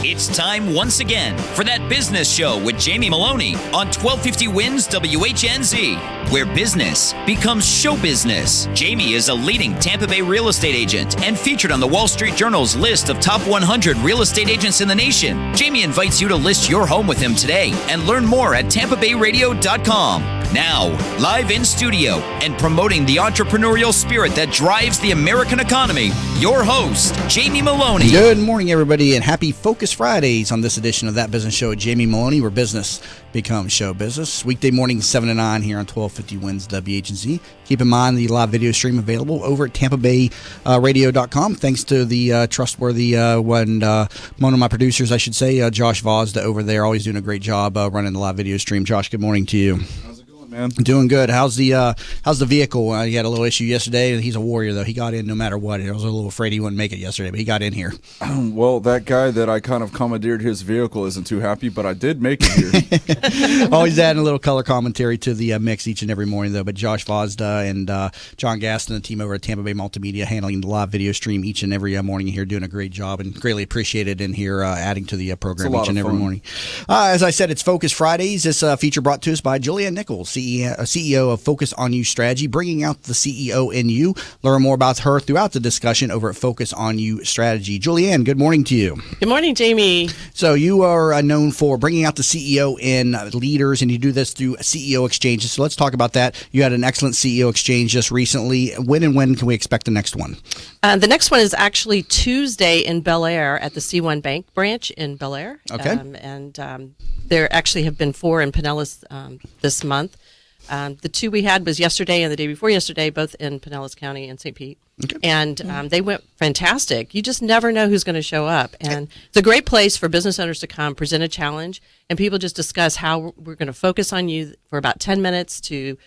It's time once again for That Business Show with Jamie Maloney on 1250 Wins WHNZ, where business becomes show business. Jamie is a leading Tampa Bay real estate agent and featured on the Wall Street Journal's list of top 100 real estate agents in the nation. Jamie invites you to list your home with him today and learn more at tampabayradio.com. Now, live in studio and promoting the entrepreneurial spirit that drives the American economy, your host, Jamie Maloney. Good morning, everybody, and happy Focus Fridays on this edition of That Business Show with Jamie Maloney, where business becomes show business. Weekday morning, 7 to 9 here on 1250 Wins WHNZ. Keep in mind the live video stream available over at tampabayradio.com. Thanks to the trustworthy one of my producers, I should say, Josh Vosda over there, always doing a great job running the live video stream. Josh, good morning to you. Man. Doing good. How's the vehicle? You had a little issue yesterday. He's a warrior, though. He got in no matter what. I was a little afraid he wouldn't make it yesterday, but he got in here. Well, that guy that I kind of commandeered his vehicle isn't too happy, but I did make it here. Always adding a little color commentary to the mix each and every morning, though. But Josh Vosda and John Gaston, the team over at Tampa Bay Multimedia, handling the live video stream each and every morning here, doing a great job and greatly appreciated in here, adding to the program each and every morning. As I said, it's Focus Fridays. This feature brought to us by Julianne Nichols, CEO of Focus On You Strategy, bringing out the CEO in you. Learn more about her throughout the discussion over at Focus On You Strategy. Julianne, good morning to you. Good morning, Jamie. So you are known for bringing out the CEO in leaders, and you do this through CEO exchanges. So let's talk about that. You had an excellent CEO exchange just recently. When can we expect the next one? The next one is actually Tuesday in Bel Air at the C1 Bank branch in Bel Air. Okay. There actually have been 4 in Pinellas this month. The 2 we had was yesterday and the day before yesterday, both in Pinellas County and St. Pete. Okay. And they went fantastic. You just never know who's going to show up. And it's a great place for business owners to come, present a challenge, and people just discuss how we're going to focus on you for about 10 minutes to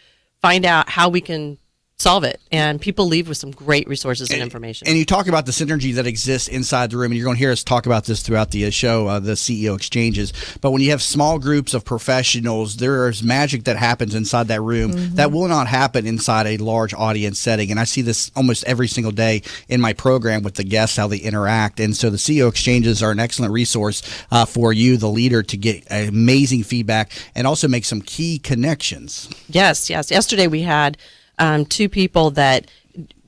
find out how we can solve it. And people leave with some great resources and information. And you talk about the synergy that exists inside the room, and you're going to hear us talk about this throughout the show, the CEO exchanges. But when you have small groups of professionals, there's magic that happens inside that room that will not happen inside a large audience setting. And I see this almost every single day in my program with the guests, how they interact. And so the CEO exchanges are an excellent resource for you, the leader, to get amazing feedback and also make some key connections. Yes. Yesterday we had 2 people that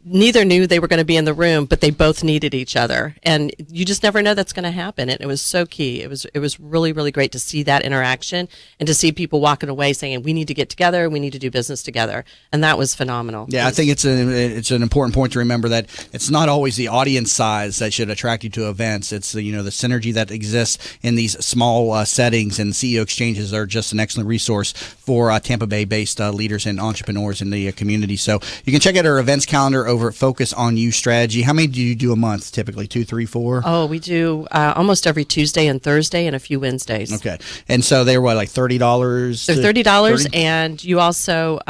neither knew they were going to be in the room, but they both needed each other. And you just never know that's going to happen. And it was so key. It was really, really great to see that interaction and to see people walking away saying, we need to get together, we need to do business together. And that was phenomenal. Yeah, I think it's an important point to remember that it's not always the audience size that should attract you to events. It's the synergy that exists in these small settings, and CEO exchanges are just an excellent resource for Tampa Bay-based leaders and entrepreneurs in the community. So you can check out our events calendar over at Focus On You Strategy. How many do you do a month typically? 2, 3, 4? Oh, we do almost every Tuesday and Thursday and a few Wednesdays. Okay. And so they're like $30? They're $30, and you also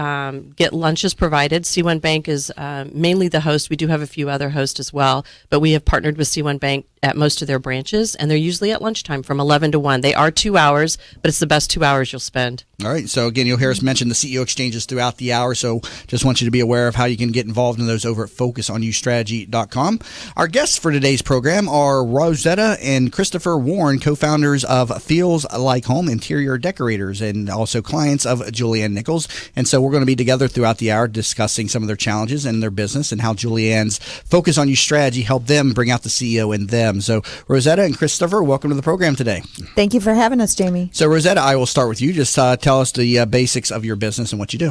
get lunches provided. C1 Bank is mainly the host. We do have a few other hosts as well, but we have partnered with C1 Bank at most of their branches, and they're usually at lunchtime from 11 to 1. They are 2 hours, but it's the best 2 hours you'll spend. All right. So, again, you'll hear us mention the CEO exchanges throughout the hour, so just want you to be aware of how you can get involved in those over at FocusOnYouStrategy.com. Our guests for today's program are Rosetta and Christopher Warren, co-founders of Feels Like Home Interior Decorators and also clients of Julianne Nichols. And so we're going to be together throughout the hour discussing some of their challenges in their business and how Julianne's Focus On You strategy helped them bring out the CEO in them. So, Rosetta and Christopher, welcome to the program today. Thank you for having us, Jamie. So, Rosetta, I will start with you. Just tell us the basics of your business and what you do.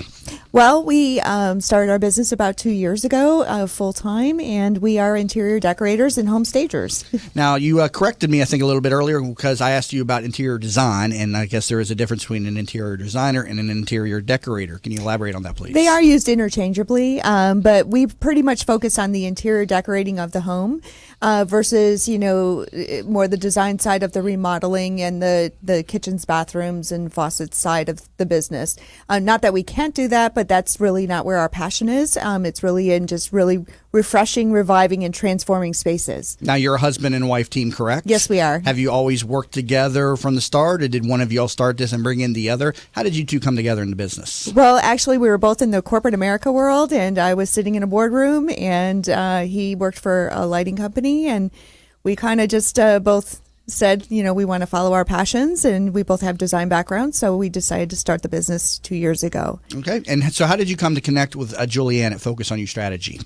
Well, we started our business about 2 years ago, full-time, and we are interior decorators and home stagers. Now, you corrected me, I think, a little bit earlier because I asked you about interior design, and I guess there is a difference between an interior designer and an interior decorator. Can you elaborate on that, please? They are used interchangeably, but we pretty much focus on the interior decorating of the home versus, more the design side of the remodeling and the kitchens, bathrooms, and faucets side of the business. Not that we can't do that, but that's really not where our passion is. It's really in just really refreshing, reviving, and transforming spaces. Now, you're a husband and wife team, correct? Yes, we are. Have you always worked together from the start, or did one of you all start this and bring in the other? How did you two come together in the business? Well, actually, we were both in the corporate America world, and I was sitting in a boardroom, and he worked for a lighting company, and we kind of just both said, we want to follow our passions, and we both have design backgrounds, so we decided to start the business 2 years ago. Okay. And so how did you come to connect with Julianne at Focus on You Strategy?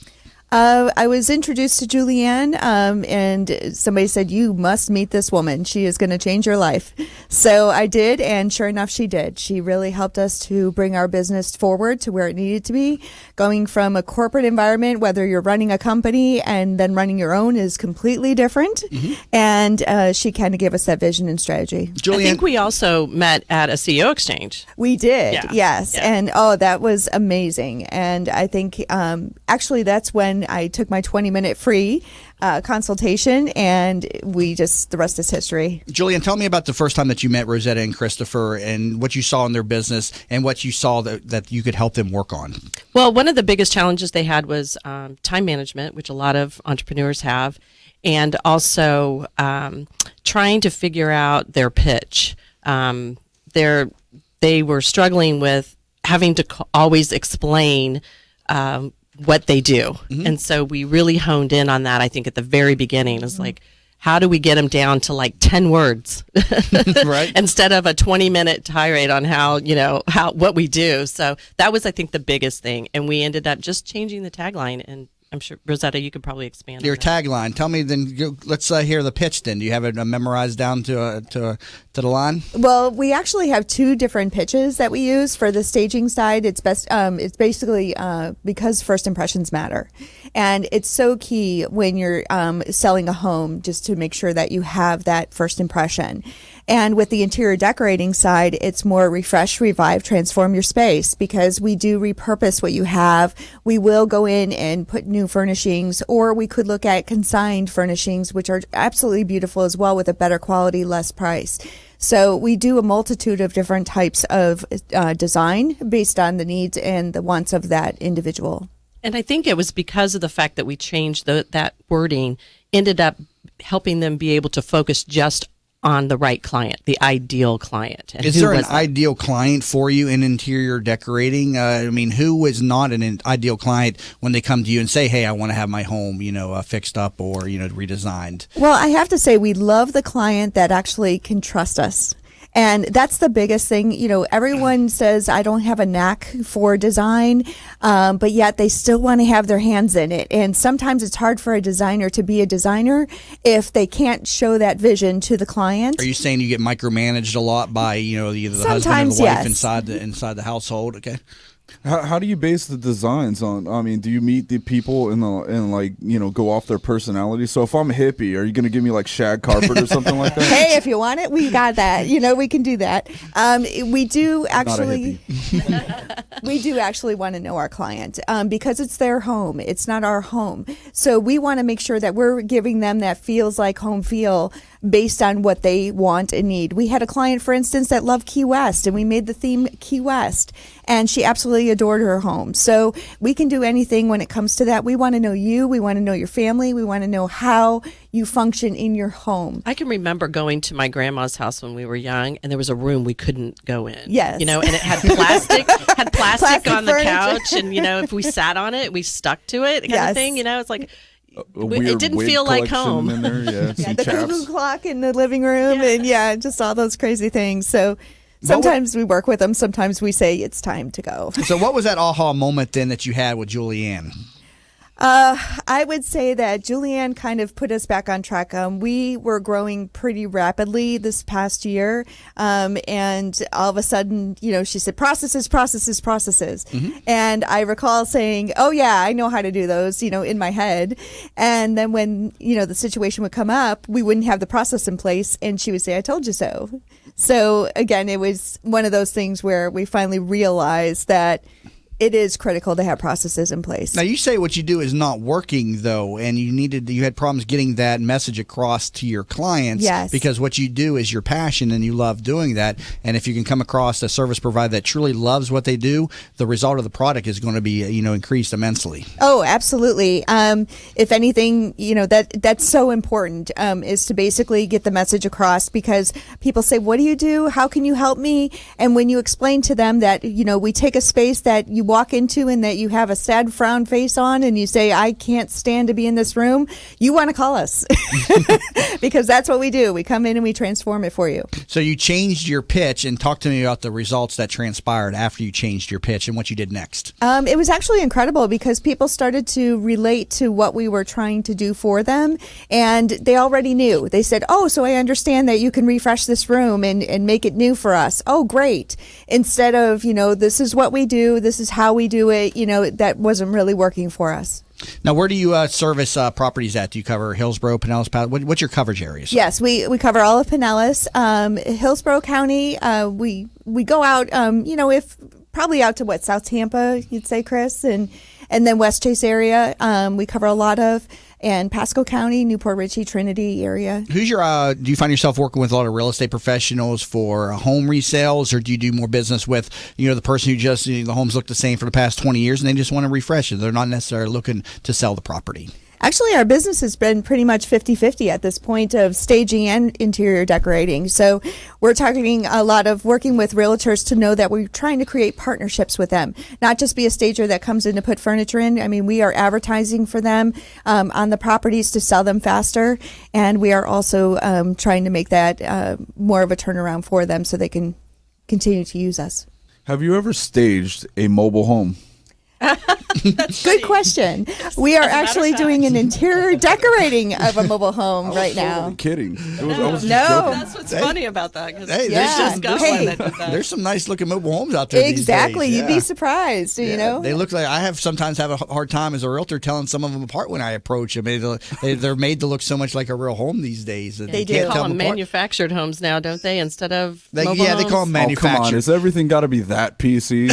I was introduced to Julianne, and somebody said, you must meet this woman. She is going to change your life. So I did, and sure enough, she did. She really helped us to bring our business forward to where it needed to be. Going from a corporate environment, whether you're running a company and then running your own, is completely different. And she kind of gave us that vision and strategy. Julianne, I think we also met at a CEO exchange. We did, Yeah. yes. Yeah. And that was amazing. And I think actually that's when I took my 20-minute free consultation, and the rest is history. Julianne, tell me about the first time that you met Rosetta and Christopher and what you saw in their business and what you saw that you could help them work on. Well, one of the biggest challenges they had was time management, which a lot of entrepreneurs have, and also trying to figure out their pitch. They were struggling with having to always explain what they do. And so we really honed in on that, I think, at the very beginning. It was like, how do we get them down to like 10 words Right. instead of a 20-minute tirade on what we do? So that was, I think, the biggest thing. And we ended up just changing the tagline. And I'm sure, Rosetta, you could probably expand Your on that. tagline. Tell me then. Let's hear the pitch. Then do you have it memorized down to the line? Well, we actually have 2 different pitches that we use for the staging side. It's best. It's basically because first impressions matter, and it's so key when you're selling a home, just to make sure that you have that first impression. And with the interior decorating side, it's more refresh, revive, transform your space, because we do repurpose what you have. We will go in and put new furnishings, or we could look at consigned furnishings, which are absolutely beautiful as well, with a better quality, less price. So we do a multitude of different types of design based on the needs and the wants of that individual. And I think it was because of the fact that we changed that wording, ended up helping them be able to focus just on the right client, the ideal client. And Is who there an was that? ideal client for you in interior decorating? Who is not an ideal client when they come to you and say, "Hey, I want to have my home, fixed up or redesigned"? Well, I have to say we love the client that actually can trust us. And that's the biggest thing. Everyone says, I don't have a knack for design, but yet they still want to have their hands in it. And sometimes it's hard for a designer to be a designer if they can't show that vision to the client. Are you saying you get micromanaged a lot by either the husband or Sometimes, the wife yes. inside the household? Okay. How do you base the designs on? I mean, do you meet the people and go off their personality? So if I'm a hippie, are you going to give me like shag carpet or something like that? Hey, if you want it, we got that. We can do that. We do actually. We do actually want to know our client because it's their home. It's not our home. So we want to make sure that we're giving them that feels like home feel based on what they want and need. We had a client, for instance, that loved Key West, and we made the theme Key West, and she absolutely adored her home. So we can do anything when it comes to that. We want to know you. We want to know your family. We want to know how you function in your home. I can remember going to my grandma's house when we were young, and there was a room we couldn't go in. Yes. And it had plastic, Plastic on the furniture. couch, and if we sat on it, we stuck to it, kind Yes. of thing. It's like A it weird didn't wig feel like collection home. in there, yeah, some The chaps. cuckoo clock in the living room, and just all those crazy things. So sometimes we work with them. Sometimes we say it's time to go. So what was that aha moment then that you had with Julianne? I would say that Julianne kind of put us back on track. We were growing pretty rapidly this past year. And all of a sudden, she said, processes. Mm-hmm. And I recall saying, oh, yeah, I know how to do those, in my head. And then when, the situation would come up, we wouldn't have the process in place. And she would say, I told you so. So, again, it was one of those things where we finally realized that it is critical to have processes in place. Now, you say what you do is not working, though, and you had problems getting that message across to your clients. Yes. Because what you do is your passion, and you love doing that. And if you can come across a service provider that truly loves what they do, the result of the product is going to be, increased immensely. Oh, absolutely. If anything, that's so important, is to basically get the message across, because people say, what do you do? How can you help me? And when you explain to them that, we take a space that you walk into and that you have a sad frown face on and you say, I can't stand to be in this room, you want to call us because that's what we do. We come in and we transform it for you. So you changed your pitch, and talk to me about the results that transpired after you changed your pitch and what you did next. It was actually incredible because people started to relate to what we were trying to do for them, and they already knew. They said, oh, so I understand that you can refresh this room and make it new for us. Oh, great. Instead of, this is what we do, this is how we do it, that wasn't really working for us. Now, where do you service properties at? Do you cover Hillsborough, Pinellas? What's your coverage areas? Yes, we cover all of Pinellas. Hillsborough County, we go out, if probably out to South Tampa, you'd say, Chris, and then West Chase area, we cover a lot of, and Pasco County, Newport Richey, Trinity area. Who's your? Do you find yourself working with a lot of real estate professionals for home resales, or do you do more business with the person who just the homes look the same for the past 20 years and they just want to refresh it? They're not necessarily looking to sell the property. Actually, our business has been pretty much 50-50 at this point of staging and interior decorating. So we're talking a lot of working with realtors to know that we're trying to create partnerships with them, not just be a stager that comes in to put furniture in. I mean, we are advertising for them on the properties to sell them faster. And we are also trying to make that more of a turnaround for them so they can continue to use us. Have you ever staged a mobile home? Good question. We are actually doing an interior decorating of a mobile home right now. Totally kidding. I was just joking. That's what's funny about that. Hey, there's some nice looking mobile homes out there. Exactly. These days. You'd be surprised, They look like sometimes have a hard time as a realtor telling some of them apart when I approach them. They're made to look so much like a real home these days. They can't call tell them apart. manufactured homes now, don't they? Instead of mobile they homes? call them Oh, come manufactured. on. Has everything got to be that PC?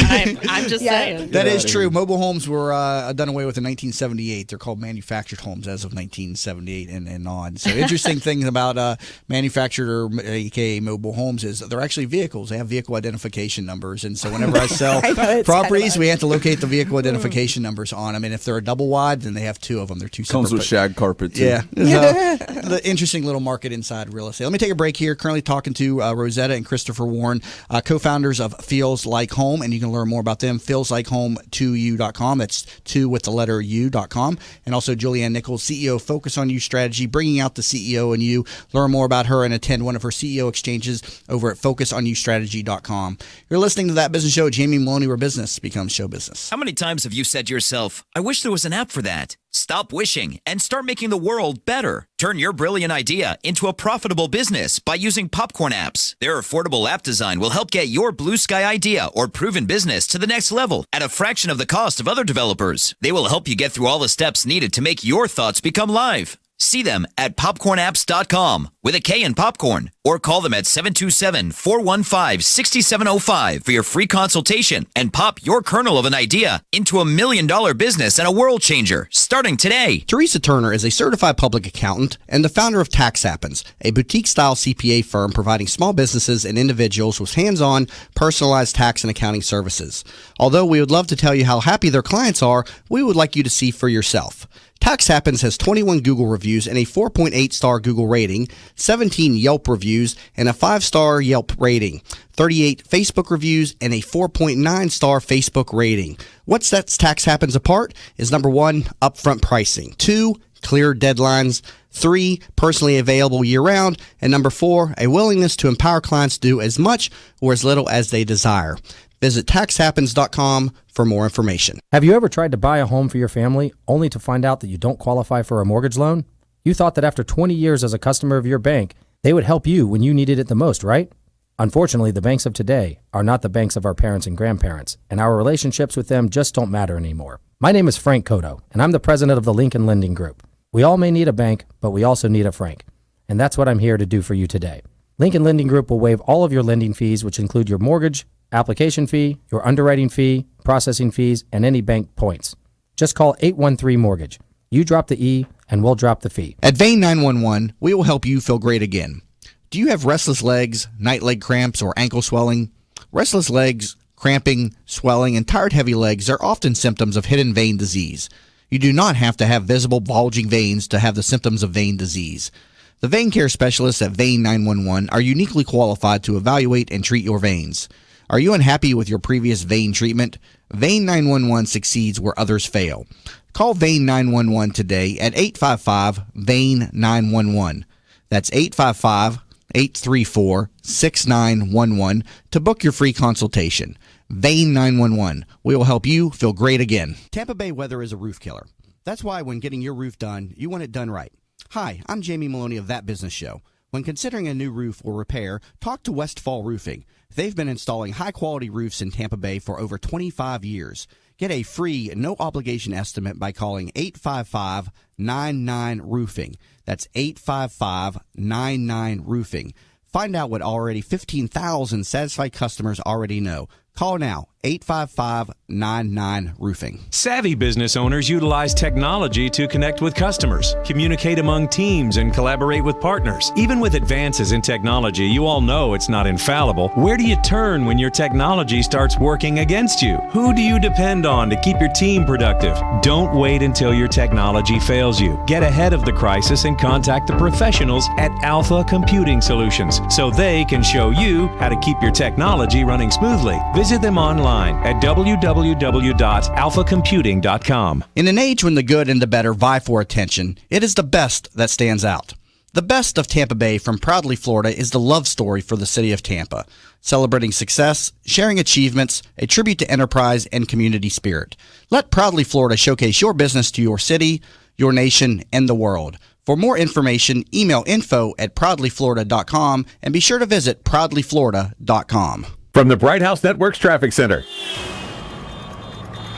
I'm just saying. That is outta true. here. Mobile homes were done away with in 1978. They're called manufactured homes as of 1978 and on. So interesting thing about manufactured or aka mobile homes is they're actually vehicles. They have vehicle identification numbers, and so whenever I sell properties, we have to locate the vehicle identification numbers on them. And if they're a double wide, then they have two of them. They're two separate. Comes with shag carpet too. Yeah. The interesting little market inside real estate. Let me take a break here. Currently talking to Rosetta and Christopher Warren, co-founders of Feels Like Home, and you can learn more about them. feelslikeHome2u.com. That's 2 with the letter u.com. And also Julianne Nichols, CEO, Focus on You Strategy, bringing out the CEO in you. Learn more about her and attend one of her CEO exchanges over at focusonustrategy.com. You're listening to That Business Show with Jamie Maloney, where business becomes show business. How many times have you said to yourself, I wish there was an app for that? Stop wishing and start making the world better. Turn your brilliant idea into a profitable business by using Popcorn Apps. Their affordable app design will help get your blue sky idea or proven business to the next level at a fraction of the cost of other developers. They will help you get through all the steps needed to make your thoughts become live. See them at popcornapps.com with a K in popcorn, or call them at 727-415-6705 for your free consultation and pop your kernel of an idea into $1 million business and a world changer starting today. Teresa Turner is a certified public accountant and the founder of Tax Happens, a boutique-style CPA firm providing small businesses and individuals with hands-on, personalized tax and accounting services. Although we would love to tell you how happy their clients are, we would like you to see for yourself. Tax Happens has 21 Google reviews and a 4.8-star Google rating, 17 Yelp reviews and a 5-star Yelp rating, 38 Facebook reviews and a 4.9-star Facebook rating. What sets Tax Happens apart is number 1, upfront pricing, 2, clear deadlines, 3, personally available year-round, and number 4, a willingness to empower clients to do as much or as little as they desire. Visit taxhappens.com for more information. Have you ever tried to buy a home for your family only to find out that you don't qualify for a mortgage loan? You thought that after 20 years as a customer of your bank, they would help you when you needed it the most, right? Unfortunately, the banks of today are not the banks of our parents and grandparents, and our relationships with them just don't matter anymore. My name is Frank Cotto, and I'm the president of the Lincoln Lending Group. We all may need a bank, but we also need a Frank, and that's what I'm here to do for you today. Lincoln Lending Group will waive all of your lending fees, which include your mortgage, application fee, your underwriting fee, processing fees, and any bank points. Just call 813-MORTGAGE. You drop the E, and we'll drop the fee. At Vein 911, we will help you feel great again. Do you have restless legs, night leg cramps, or ankle swelling? Restless legs, cramping, swelling, and tired heavy legs are often symptoms of hidden vein disease. You do not have to have visible bulging veins to have the symptoms of vein disease. The vein care specialists at Vein 911 are uniquely qualified to evaluate and treat your veins. Are you unhappy with your previous vein treatment? Vein 911 succeeds where others fail. Call Vein 911 today at 855-VEIN-911. That's 855-834-6911 to book your free consultation. Vane 911. We will help you feel great again. Tampa Bay weather is a roof killer. That's why when getting your roof done, you want it done right. Hi, I'm Jamie Maloney of That Business Show. When considering a new roof or repair, talk to Westfall Roofing. They've been installing high-quality roofs in Tampa Bay for over 25 years. Get a free, no-obligation estimate by calling 855-99-ROOFING. That's 855-99-ROOFING. Find out what already 15,000 satisfied customers already know. Call now, 855-99-ROOFING. Savvy business owners utilize technology to connect with customers, communicate among teams, and collaborate with partners. Even with advances in technology, you all know it's not infallible. Where do you turn when your technology starts working against you? Who do you depend on to keep your team productive? Don't wait until your technology fails you. Get ahead of the crisis and contact the professionals at Alpha Computing Solutions so they can show you how to keep your technology running smoothly. Visit them online at www.alphacomputing.com. In an age when the good and the better vie for attention, it is the best that stands out. The best of Tampa Bay from Proudly Florida is the love story for the city of Tampa, celebrating success, sharing achievements, a tribute to enterprise and community spirit. Let Proudly Florida showcase your business to your city, your nation, and the world. For more information, email info@proudlyflorida.com and be sure to visit proudlyflorida.com. From the Bright House Networks Traffic Center.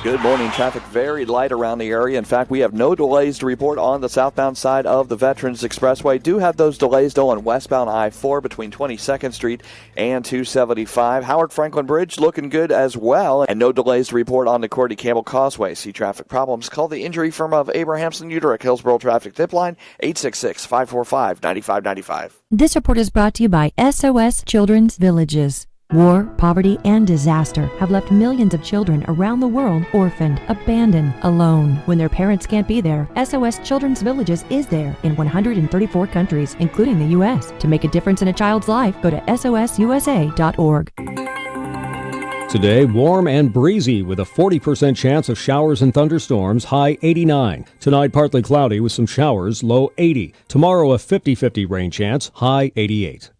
Good morning. Traffic very light around the area. In fact, we have no delays to report on the southbound side of the Veterans Expressway. Do have those delays, though, on westbound I-4 between 22nd Street and 275. Howard Franklin Bridge looking good as well. And no delays to report on the Cordy Campbell Causeway. See traffic problems? Call the injury firm of Abrahamson Uterick, Hillsborough Traffic Tip Line, 866-545-9595. This report is brought to you by SOS Children's Villages. War, poverty, and disaster have left millions of children around the world orphaned, abandoned, alone. When their parents can't be there, SOS Children's Villages is there in 134 countries, including the U.S. To make a difference in a child's life, go to sosusa.org. Today, warm and breezy with a 40% chance of showers and thunderstorms, high 89. Tonight, partly cloudy with some showers, low 80. Tomorrow, a 50-50 rain chance, high 88.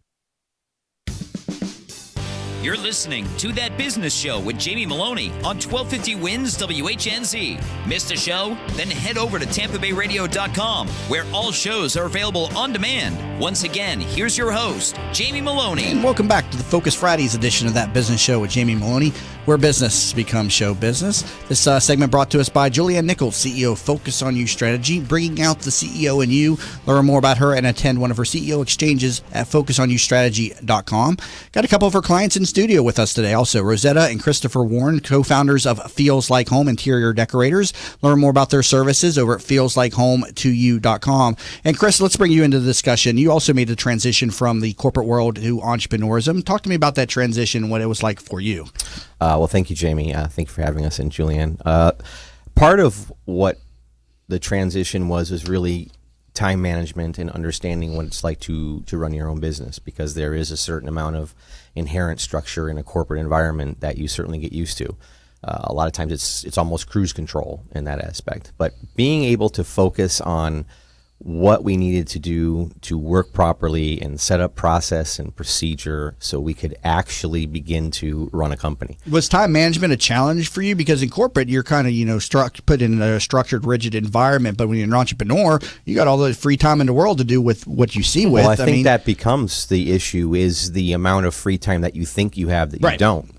You're listening to That Business Show with Jamie Maloney on 1250 Wins WHNZ. Missed a show? Then head over to TampaBayRadio.com, where all shows are available on demand. Once again, here's your host, Jamie Maloney. And welcome back to the Focus Fridays edition of That Business Show with Jamie Maloney, where business becomes show business. This segment brought to us by Julianne Nichols, CEO of Focus on You Strategy, bringing out the CEO in you. Learn more about her and attend one of her CEO exchanges at FocusOnYouStrategy.com. Got a couple of her clients in studio with us today. Also, Rosetta and Christopher Warren, co-founders of Feels Like Home Interior Decorators. Learn more about their services over at feelslikeHome2you.com. And Chris, let's bring you into the discussion. You also made a transition from the corporate world to entrepreneurism. Talk to me about that transition and what it was like for you. Well, thank you, Jamie. Thank you for having us, and Julianne. Part of what the transition was really time management and understanding what it's like to run your own business, because there is a certain amount of inherent structure in a corporate environment that you certainly get used to. A lot of times it's almost cruise control in that aspect. But being able to focus on what we needed to do to work properly and set up process and procedure so we could actually begin to run a company. Was time management a challenge for you? Because in corporate, you're kind of, put in a structured, rigid environment. But when you're an entrepreneur, you got all the free time in the world to do with what you see with. Well, I think that becomes the issue, is the amount of free time that you think you have that you don't.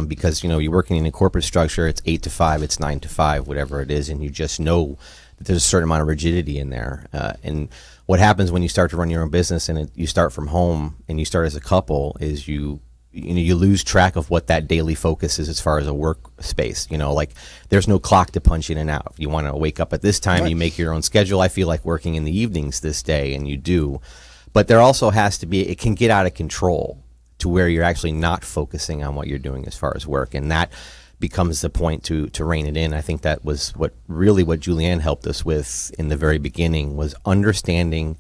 Because, you're working in a corporate structure, it's 8 to 5, it's 9 to 5, whatever it is, and you just know there's a certain amount of rigidity in there. And what happens when you start to run your own business and you start from home and you start as a couple is you lose track of what that daily focus is as far as a workspace. Like there's no clock to punch in and out. If you want to wake up at this time, you make your own schedule. I feel like working in the evenings this day, and you do. But there also has to be, it can get out of control to where you're actually not focusing on what you're doing as far as work. And that becomes the point to rein it in. I think that was what Julianne helped us with in the very beginning, was understanding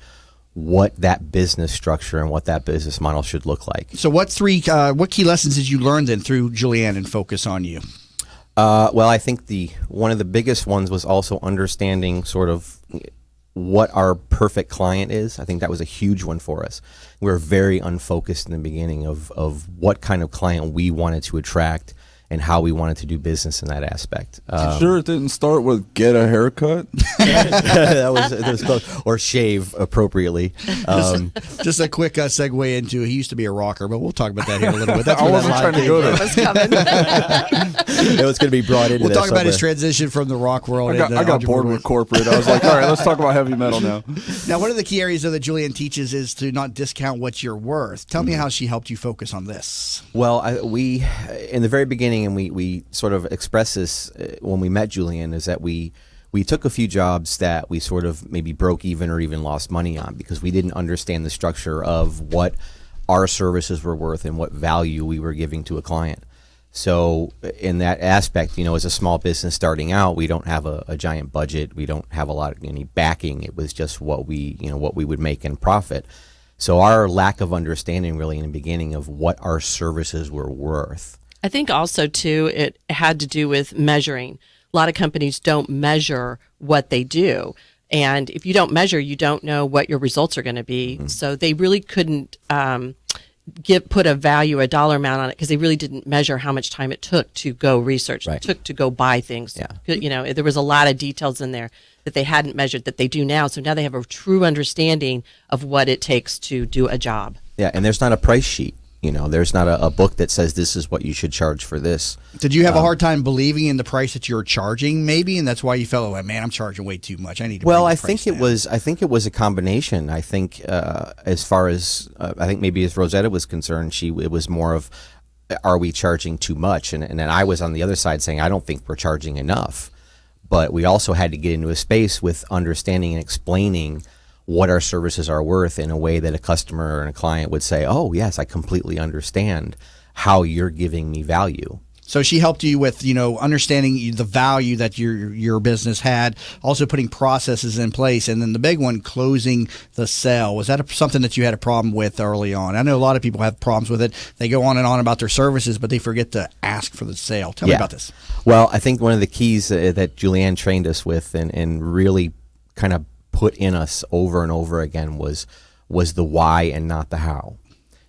what that business structure and what that business model should look like. So what key lessons did you learn then through Julianne and Focus on You? Well, I think one of the biggest ones was also understanding sort of what our perfect client is. I think that was a huge one for us. We were very unfocused in the beginning of what kind of client we wanted to attract and how we wanted to do business in that aspect. Sure, it didn't start with get a haircut. that was close. Or shave appropriately. Just a quick segue into, he used to be a rocker, but we'll talk about that here in a little bit. That's I where wasn't that trying to go there. Was coming. It was going to be brought into We'll that talk about his somewhere. transition from the rock world. I got bored with corporate. I was like, all right, let's talk about heavy metal now. Now, one of the key areas that Julianne teaches is to not discount what you're worth. Tell me how she helped you focus on this. Well, we in the very beginning, and we sort of expressed this when we met Julianne, is that we took a few jobs that we sort of maybe broke even or even lost money on because we didn't understand the structure of what our services were worth and what value we were giving to a client. So in that aspect, as a small business starting out, we don't have a giant budget. We don't have any backing. It was just what we would make in profit. So our lack of understanding really in the beginning of what our services were worth. I think also, too, it had to do with measuring. A lot of companies don't measure what they do. And if you don't measure, you don't know what your results are going to be. Mm-hmm. So they really couldn't put a value, a dollar amount on it because they really didn't measure how much time it took to go research, right. It took to go buy things. Yeah. There was a lot of details in there that they hadn't measured that they do now. So now they have a true understanding of what it takes to do a job. Yeah, and there's not a price sheet. There's not a book that says this is what you should charge for this. Did you have a hard time believing in the price that you're charging, maybe, and that's why you felt like, man, I'm charging way too much. I need to. Well, I think it was a combination. I think as far as I think maybe as Rosetta was concerned, it was more of, are we charging too much? And then I was on the other side saying, I don't think we're charging enough. But we also had to get into a space with understanding and explaining what our services are worth in a way that a customer and a client would say, oh, yes, I completely understand how you're giving me value. So she helped you with, understanding the value that your business had, also putting processes in place, and then the big one, closing the sale. Was that something that you had a problem with early on? I know a lot of people have problems with it. They go on and on about their services, but they forget to ask for the sale. Tell me about this. Well, I think one of the keys that Julianne trained us with and really kind of put in us over and over again was the why and not the how.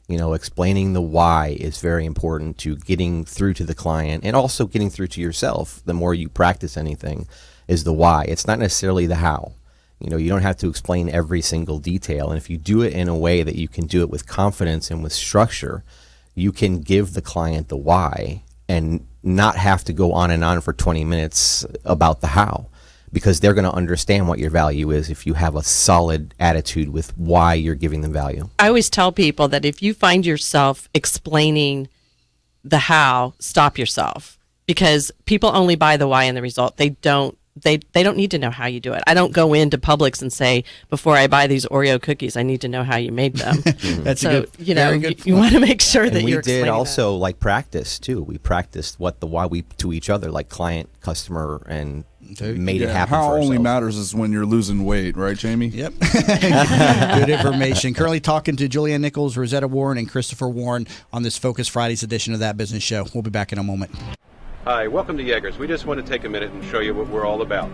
Explaining the why is very important to getting through to the client and also getting through to yourself. The more you practice anything is the why. It's not necessarily the how. You don't have to explain every single detail. And if you do it in a way that you can do it with confidence and with structure, you can give the client the why and not have to go on and on for 20 minutes about the how. Because they're going to understand what your value is if you have a solid attitude with why you're giving them value. I always tell people that if you find yourself explaining the how, stop yourself. Because people only buy the why and the result. They don't need to know how you do it. I don't go into Publix and say, before I buy these Oreo cookies, I need to know how you made them. That's so, very good you want to make sure that and you're we did also that. practice too. We practiced what the why we to each other, like client, customer, and made it happen how for only ourselves. matters is when you're losing weight, right, Jamie? Yep. Good information. Currently talking to Julianne Nichols, Rosetta Warren, and Christopher Warren on this Focus Fridays edition of That Business Show. We'll be back in a moment. Hi, welcome to Yeager's. We just want to take a minute and show you what we're all about.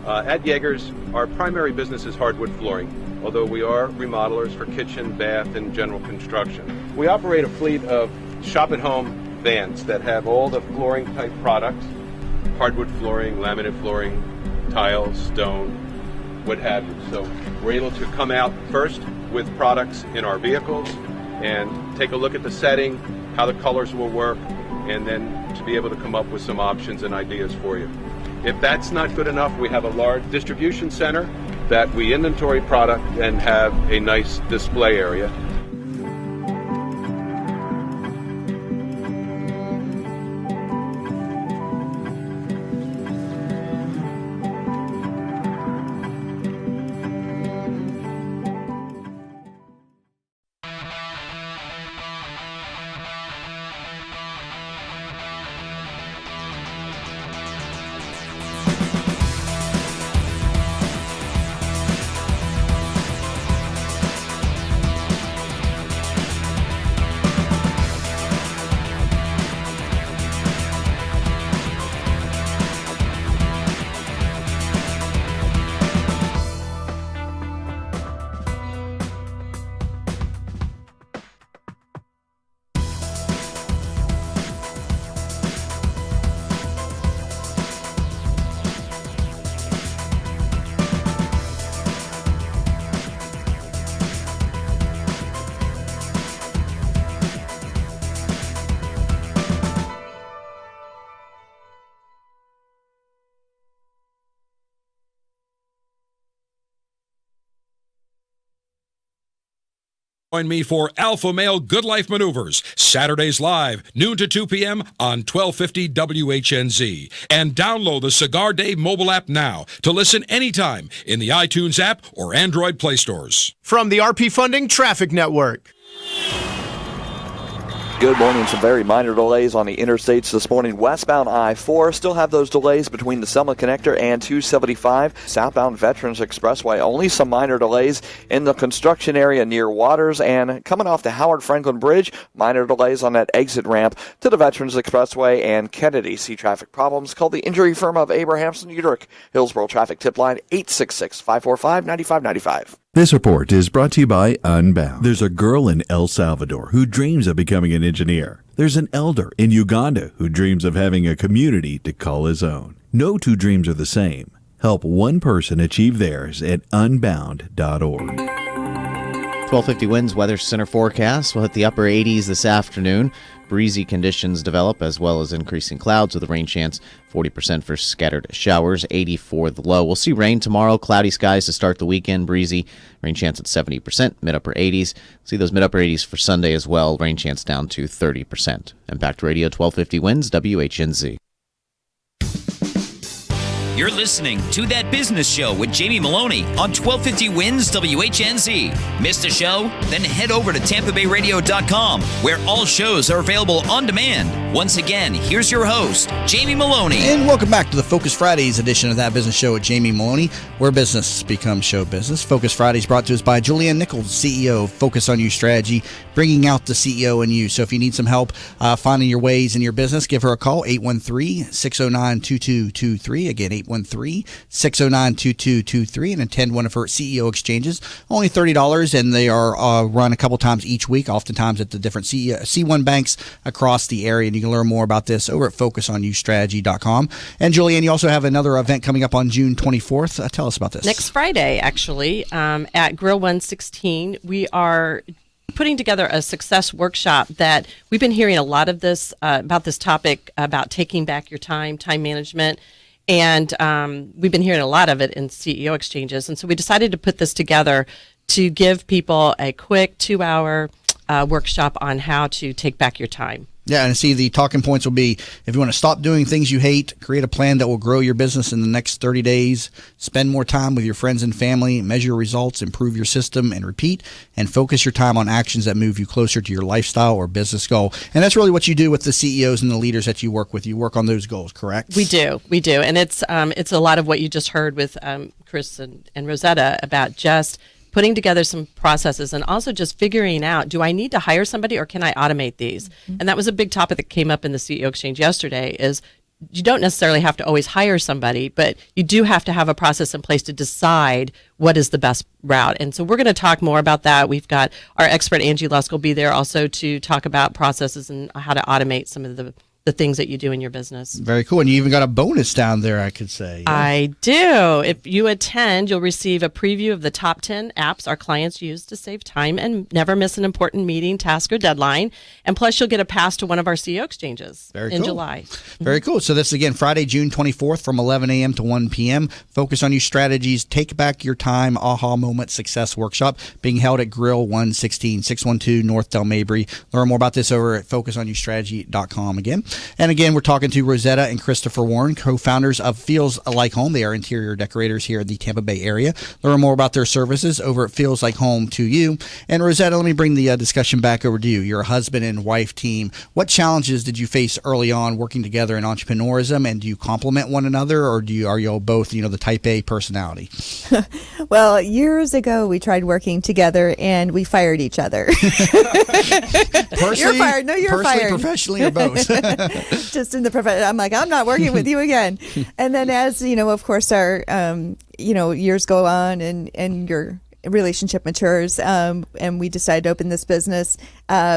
At Yeager's, our primary business is hardwood flooring, although we are remodelers for kitchen, bath, and general construction. We operate a fleet of shop-at-home vans that have all the flooring-type products, hardwood flooring, laminate flooring, tiles, stone, what have you. So we're able to come out first with products in our vehicles and take a look at the setting, how the colors will work, and then to be able to come up with some options and ideas for you. If that's not good enough, we have a large distribution center that we inventory product and have a nice display area. Join me for Alpha Male Good Life Maneuvers, Saturdays live, noon to 2 p.m. on 1250 WHNZ. And download the Cigar Dave mobile app now to listen anytime in the iTunes app or Android Play stores. From the RP Funding Traffic Network. Good morning. Some very minor delays on the interstates this morning. Westbound I-4 still have those delays between the Selma Connector and 275. Southbound Veterans Expressway, only some minor delays in the construction area near Waters. And coming off the Howard Franklin Bridge, minor delays on that exit ramp to the Veterans Expressway and Kennedy. See traffic problems, call the injury firm of Abrahamson Udrich. Hillsborough Traffic Tip Line 866-545-9595. This report is brought to you by Unbound. There's a girl in El Salvador who dreams of becoming an engineer. There's an elder in Uganda who dreams of having a community to call his own. No two dreams are the same. Help one person achieve theirs at unbound.org. 1250 winds, weather center forecast. We'll hit the upper 80s this afternoon. Breezy conditions develop as well as increasing clouds with a rain chance 40% for scattered showers, 80 for the low. We'll see rain tomorrow, cloudy skies to start the weekend, breezy, rain chance at 70%, mid-upper 80s. See those mid-upper 80s for Sunday as well, rain chance down to 30%. Impact Radio 1250 winds, WHNZ. You're listening to That Business Show with Jamie Maloney on 1250 Wins WHNZ. Missed a show? Then head over to TampaBayRadio.com, where all shows are available on demand. Once again, here's your host, Jamie Maloney. And welcome back to the Focus Fridays edition of That Business Show with Jamie Maloney, where business becomes show business. Focus Fridays brought to us by Julianne Nichols, CEO of Focus on You Strategy, bringing out the CEO in you. So if you need some help finding your ways in your business, give her a call, 813-609-2223. Again, 813-609-2223, and attend one of her CEO exchanges. Only $30, and they are run a couple times each week, oftentimes at the different C1 banks across the area. And you can learn more about this over at FocusOnYouStrategy.com. And Julianne, you also have another event coming up on June 24th. Tell us about this. Next Friday, actually, at Grill 116, we are putting together a success workshop that we've been hearing a lot of this about this topic about taking back your time management. And we've been hearing a lot of it in CEO exchanges. And so we decided to put this together to give people a quick 2-hour workshop on how to take back your time. Yeah, and see, the talking points will be, if you want to stop doing things you hate, create a plan that will grow your business in the next 30 days, spend more time with your friends and family, measure results, improve your system, and repeat, and focus your time on actions that move you closer to your lifestyle or business goal. And that's really what you do with the CEOs and the leaders that you work with. You work on those goals, correct? We do. And it's a lot of what you just heard with Chris and Rosetta about just putting together some processes and also just figuring out, do I need to hire somebody or can I automate these? Mm-hmm. And that was a big topic that came up in the CEO exchange yesterday is you don't necessarily have to always hire somebody, but you do have to have a process in place to decide what is the best route. And so we're going to talk more about that. We've got our expert, Angie Lusk, will be there also to talk about processes and how to automate some of the things that you do in your business. Very cool. And you even got a bonus down there, I could say. Yeah. I do. If you attend, you'll receive a preview of the top 10 apps our clients use to save time and never miss an important meeting, task, or deadline. And plus, you'll get a pass to one of our CEO exchanges in July. Very cool. So this is, again, Friday, June 24th from 11 a.m. to 1 p.m. Focus on You Strategies. Take Back Your Time Aha Moment Success Workshop being held at Grill 116, 612 North Del Mabry. Learn more about this over at FocusOnYouStrategy.com again. And again, we're talking to Rosetta and Christopher Warren, co-founders of Feels Like Home. They are interior decorators here in the Tampa Bay area. Learn more about their services over at Feels Like Home to you. And Rosetta, let me bring the discussion back over to you. You're a husband and wife team. What challenges did you face early on working together in entrepreneurism? And do you complement one another, or are you all both, the type A personality? Well, years ago, we tried working together and we fired each other. Personally, you're fired. No, you're fired. Professionally, or both? Just in the profession. I'm like, I'm not working with you again. And then as, of course, our, years go on and your relationship matures, and we decided to open this business,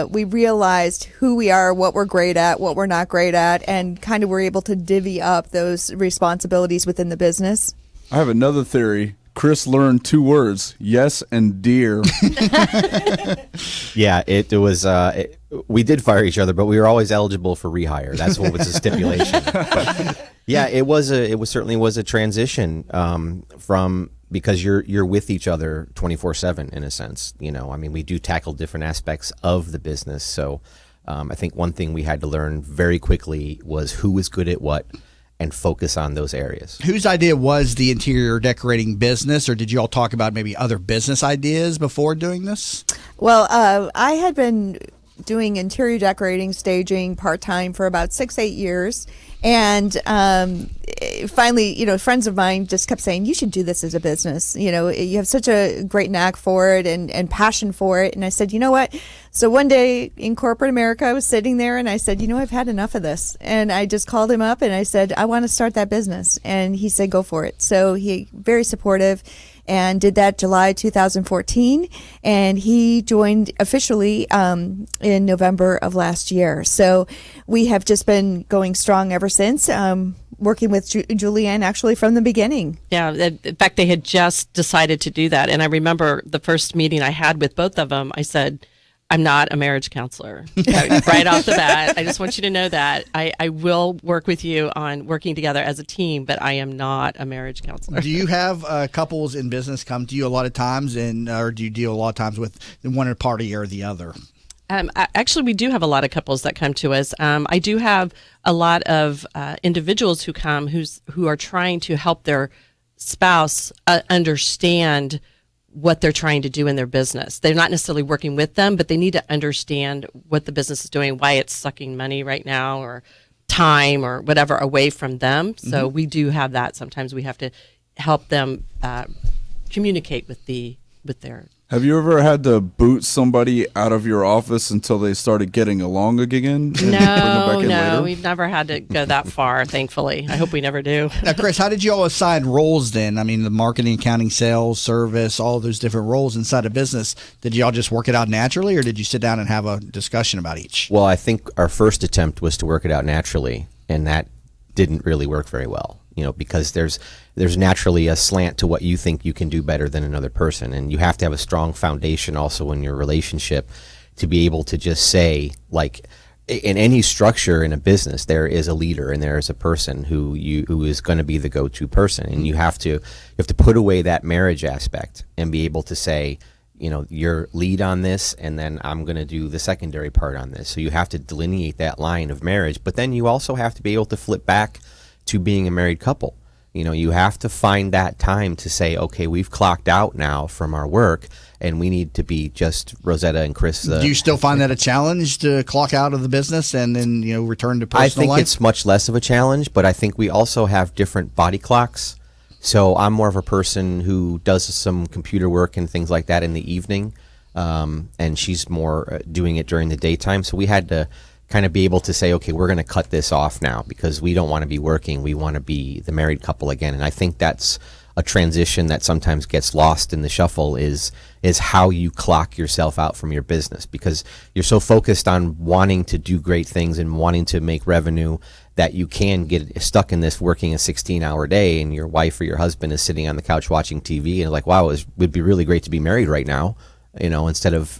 we realized who we are, what we're great at, what we're not great at, and kind of were able to divvy up those responsibilities within the business. I have another theory. Chris learned 2 words, yes and dear. Yeah, it was. We did fire each other, but we were always eligible for rehire. That's what was the stipulation. But, yeah, it certainly was a transition from because you're with each other 24/7 in a sense. You know, I mean, we do tackle different aspects of the business. So I think one thing we had to learn very quickly was who was good at what and focus on those areas. Whose idea was the interior decorating business, or did you all talk about maybe other business ideas before doing this? Well, I had been doing interior decorating, staging part-time for about 6-8 years. And finally, friends of mine just kept saying, you should do this as a business. You have such a great knack for it and passion for it. And I said, you know what? So one day in corporate America, I was sitting there and I said, I've had enough of this. And I just called him up and I said, I want to start that business. And he said, go for it. So he very supportive and did that July 2014. And he joined officially in November of last year. So we have just been going strong ever since, working with Julianne actually from the beginning. Yeah, in fact, they had just decided to do that. And I remember the first meeting I had with both of them, I said, I'm not a marriage counselor. Right off the bat, I just want you to know that. I will work with you on working together as a team, but I am not a marriage counselor. Do you have couples in business come to you a lot of times, or do you deal a lot of times with one party or the other? Actually, we do have a lot of couples that come to us. I do have a lot of individuals who come who are trying to help their spouse understand what they're trying to do in their business. They're not necessarily working with them, but they need to understand what the business is doing, why it's sucking money right now or time or whatever away from them. So we do have that. Sometimes we have to help them communicate with their. Have you ever had to boot somebody out of your office until they started getting along again? No, we've never had to go that far, thankfully. I hope we never do. Now, Chris, how did you all assign roles then? I mean, the marketing, accounting, sales, service, all those different roles inside a business. Did you all just work it out naturally, or did you sit down and have a discussion about each? Well, I think our first attempt was to work it out naturally, and that didn't really work very well. Because there's naturally a slant to what you think you can do better than another person. And you have to have a strong foundation also in your relationship to be able to just say, like, in any structure in a business, there is a leader and there is a person who is going to be the go-to person. And you have to put away that marriage aspect and be able to say, you're lead on this, and then I'm going to do the secondary part on this. So you have to delineate that line of marriage. But then you also have to be able to flip back to being a married couple. You have to find that time to say, okay, we've clocked out now from our work and we need to be just Rosetta and Chris. Do you still find that a challenge to clock out of the business and then, return to personal life? I think it's much less of a challenge, but I think we also have different body clocks. So I'm more of a person who does some computer work and things like that in the evening. And she's more doing it during the daytime. So we had to kind of be able to say, okay, we're going to cut this off now because we don't want to be working. We want to be the married couple again. And I think that's a transition that sometimes gets lost in the shuffle is how you clock yourself out from your business, because you're so focused on wanting to do great things and wanting to make revenue that you can get stuck in this working a 16-hour day, and your wife or your husband is sitting on the couch watching TV and like, wow, it would be really great to be married right now, instead of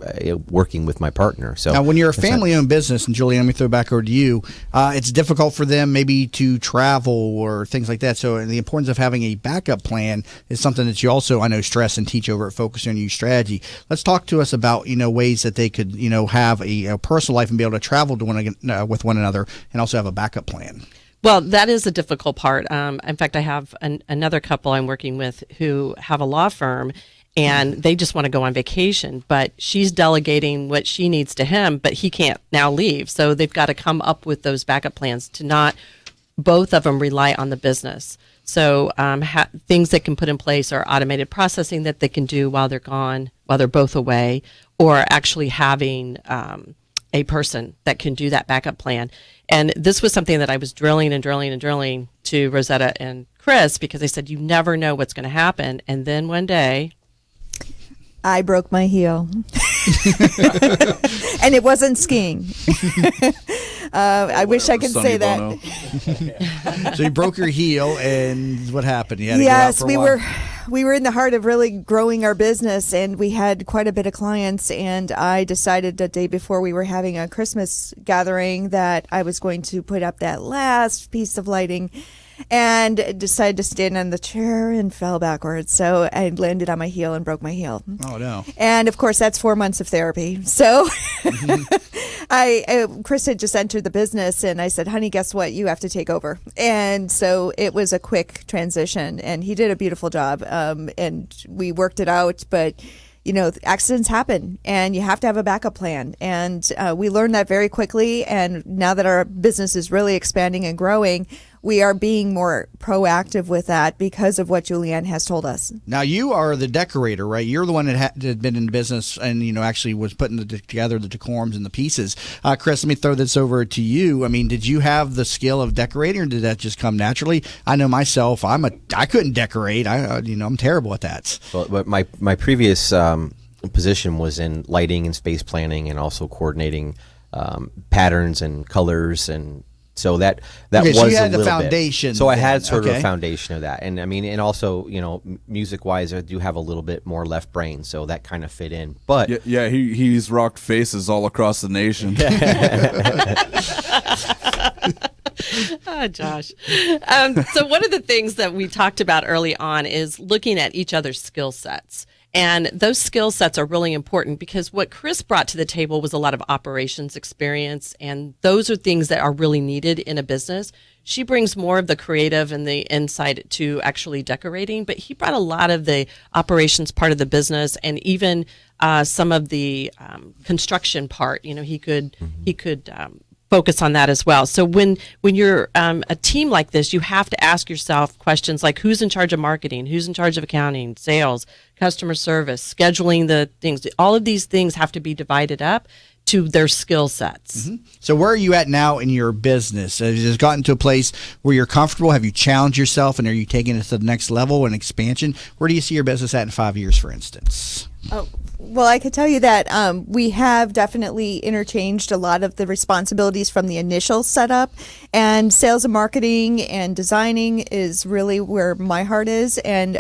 working with my partner. So now, when you're a family-owned business, and Julie, let me throw it back over to you, it's difficult for them maybe to travel or things like that. So the importance of having a backup plan is something that you also, I know, stress and teach over at Focus on You Strategy. Let's talk to us about, ways that they could, have a personal life and be able to travel to with one another and also have a backup plan. Well, that is a difficult part. In fact, I have another couple I'm working with who have a law firm, and they just want to go on vacation, but she's delegating what she needs to him, but he can't now leave. So they've got to come up with those backup plans to not both of them rely on the business. So things that can put in place are automated processing that they can do while they're gone, while they're both away, or actually having a person that can do that backup plan. And this was something that I was drilling to Rosetta and Chris, because they said, you never know what's going to happen. And then one day, I broke my heel. And it wasn't skiing. I wish I could say that. So you broke your heel, and what happened? You had to yes, go out for a while? we were in the heart of really growing our business, and we had quite a bit of clients, and I decided the day before we were having a Christmas gathering that I was going to put up that last piece of lighting. and decided to stand on the chair and fell backwards. So I landed on my heel and broke my heel. Oh, no. And of course, that's 4 months of therapy. So Chris had just entered the business, and I said, honey, guess what? You have to take over. And so it was a quick transition, and he did a beautiful job. And we worked it out, but accidents happen, and you have to have a backup plan. And we learned that very quickly. And now that our business is really expanding and growing, we are being more proactive with that because of what Julianne has told us. Now, you are the decorator, right? You're the one that had been in business and, actually was putting together the decorums and the pieces. Chris, let me throw this over to you. I mean, did you have the skill of decorating, or did that just come naturally? I know myself, I couldn't decorate. I'm terrible at that. Well, but my previous position was in lighting and space planning, and also coordinating patterns and colors, and so that okay, was so you had a the little foundation. bit. So I had then. sort of Okay. a foundation of that, and I mean, and also music wise, I do have a little bit more left brain, so that kind of fit in. But yeah, he's rocked faces all across the nation. Oh, Josh. So one of the things that we talked about early on is looking at each other's skill sets. And those skill sets are really important because what Chris brought to the table was a lot of operations experience, and those are things that are really needed in a business. She brings more of the creative and the insight to actually decorating, but he brought a lot of the operations part of the business, and even some of the construction part. He could focus on that as well. So when you're a team like this, you have to ask yourself questions like, who's in charge of marketing, who's in charge of accounting, sales, customer service, scheduling the things. All of these things have to be divided up to their skill sets. Mm-hmm. So where are you at now in your business? Has it gotten to a place where you're comfortable? Have you challenged yourself, and are you taking it to the next level and expansion? Where do you see your business at in 5 years, for instance? Oh, well, I could tell you that we have definitely interchanged a lot of the responsibilities from the initial setup, and sales and marketing and designing is really where my heart is. And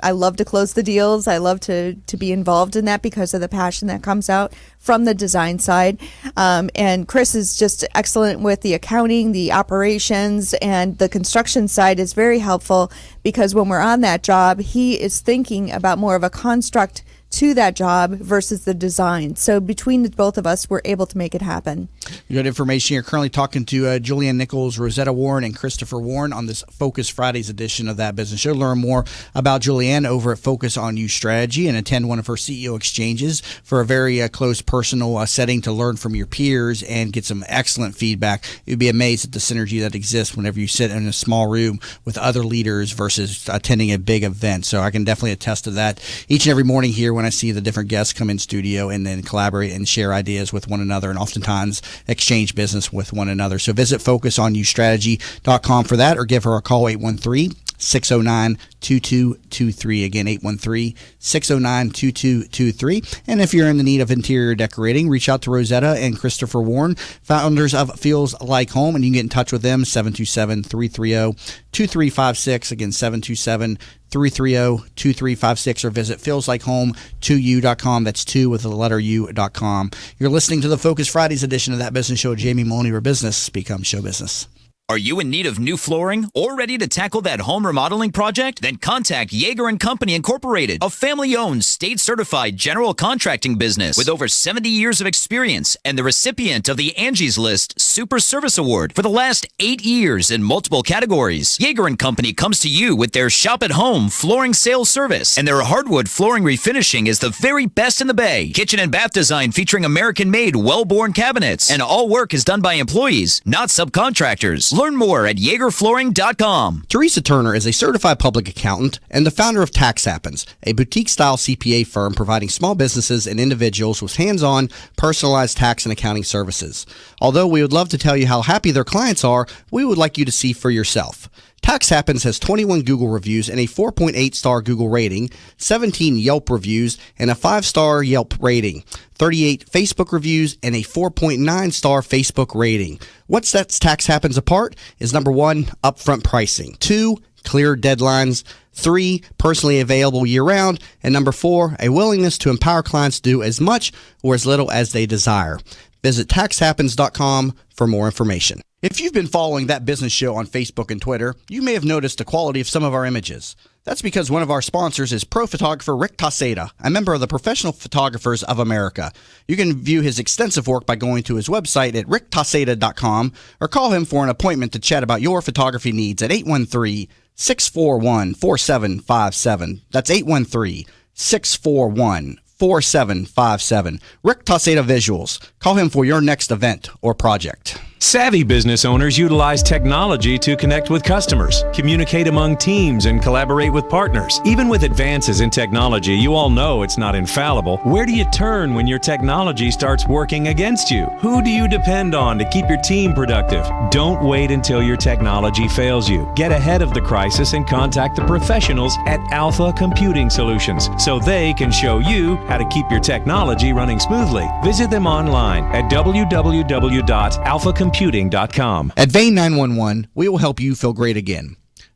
I love to close the deals. I love to be involved in that because of the passion that comes out from the design side. And Chris is just excellent with the accounting, the operations, and the construction side is very helpful because when we're on that job, he is thinking about more of a construct to that job versus the design. So between the both of us, we're able to make it happen. Good information. You're currently talking to Julianne Nichols, Rosetta Warren, and Christopher Warren on this Focus Fridays edition of That Business Show. Learn more about Julianne over at Focus on You Strategy and attend one of her CEO exchanges for a very close personal setting to learn from your peers and get some excellent feedback. You'd be amazed at the synergy that exists whenever you sit in a small room with other leaders versus attending a big event. So I can definitely attest to that each and every morning here when I see the different guests come in studio and then collaborate and share ideas with one another, and oftentimes exchange business with one another. So visit focusonustrategy.com for that, or give her a call, 813-609-2223. Again, 813-609-2223. And if you're in the need of interior decorating, reach out to Rosetta and Christopher Warren, founders of Feels Like Home, and you can get in touch with them, 727-330-2356. Again, 727-330-2356, or visit feelslikeHome2u.com. That's 2 with the letter U.com. You're listening to the Focus Fridays edition of That Business Show. Jamie Maloney, where business becomes show business. Are you in need of new flooring or ready to tackle that home remodeling project? Then contact Yeager & Company Incorporated, a family-owned, state-certified general contracting business with over 70 years of experience and the recipient of the Angie's List Super Service Award for the last 8 years in multiple categories. Yeager & Company comes to you with their shop-at-home flooring sales service, and their hardwood flooring refinishing is the very best in the Bay. Kitchen and bath design featuring American-made, well-born cabinets, and all work is done by employees, not subcontractors. Learn more at YeagerFlooring.com. Teresa Turner is a certified public accountant and the founder of Tax Happens, a boutique-style CPA firm providing small businesses and individuals with hands-on, personalized tax and accounting services. Although we would love to tell you how happy their clients are, we would like you to see for yourself. Tax Happens has 21 Google reviews and a 4.8-star Google rating, 17 Yelp reviews, and a 5-star Yelp rating, 38 Facebook reviews, and a 4.9-star Facebook rating. What sets Tax Happens apart is number 1, upfront pricing, 2, clear deadlines, 3, personally available year-round, and number 4, a willingness to empower clients to do as much or as little as they desire. Visit taxhappens.com for more information. If you've been following That Business Show on Facebook and Twitter, you may have noticed the quality of some of our images. That's because one of our sponsors is pro photographer Rick Taseda, a member of the Professional Photographers of America. You can view his extensive work by going to his website at ricktaseda.com or call him for an appointment to chat about your photography needs at 813-641-4757. That's 813-641-4757. Rick Taseda Visuals. Call him for your next event or project. Savvy business owners utilize technology to connect with customers, communicate among teams, and collaborate with partners. Even with advances in technology, you all know it's not infallible. Where do you turn when your technology starts working against you? Who do you depend on to keep your team productive? Don't wait until your technology fails you. Get ahead of the crisis and contact the professionals at Alpha Computing Solutions so they can show you how to keep your technology running smoothly. Visit them online at www.alphacomputing.com. At Vein 911, we will help you feel great again.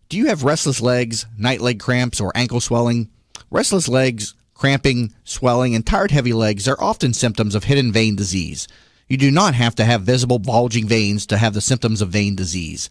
Do you have restless legs, night leg cramps, or ankle swelling? Restless legs, cramping, swelling, and tired heavy legs are often symptoms of hidden vein disease. You do not have to have visible bulging veins to have the symptoms of vein disease.